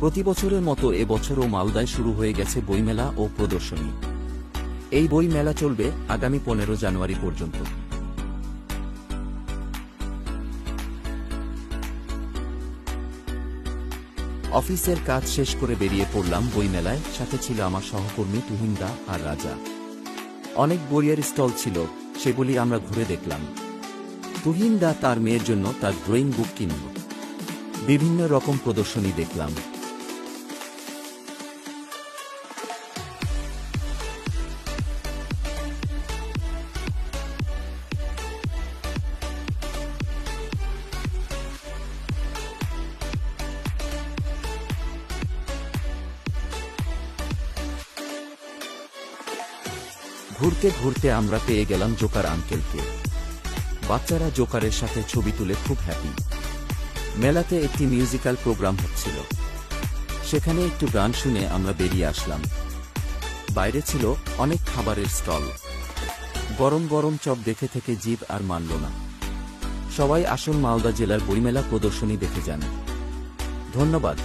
প্রতি বছরের মতো এবছরও মালদায় শুরু হয়ে গেছে বইমেলা ও প্রদর্শনী। এই বই মেলা চলবে আগামী 15 জানুয়ারি পর্যন্ত। অফিসের কাজ শেষ করে বেরিয়ে পড়লাম বইমেলায়, সাথে ছিল আমার সহকর্মী তুহিন দা আর রাজা। অনেক বইয়ের স্টল ছিল, সেগুলি আমরা ঘুরে দেখলাম। তুহিন দা তার মেয়ের জন্য তার ড্রয়িং বুক কিনল। বিভিন্ন রকম প্রদর্শনী দেখলাম। ঘুরতে ঘুরতে আমরা পেয়ে গেলাম জোকার আঙ্কেলকে। বাচ্চারা জোকারের সাথে ছবি তুলে খুব হ্যাপি। মেলাতে একটি মিউজিক্যাল প্রোগ্রাম হচ্ছিল, সেখানে একটু গান শুনে আমরা বেরিয়ে আসলাম। বাইরে ছিল অনেক খাবারের স্টল। গরম গরম চপ দেখে থেকে জিভ আর মানল না। সবাই আসুন মালদা জেলার বইমেলা প্রদর্শনী দেখে যান। ধন্যবাদ।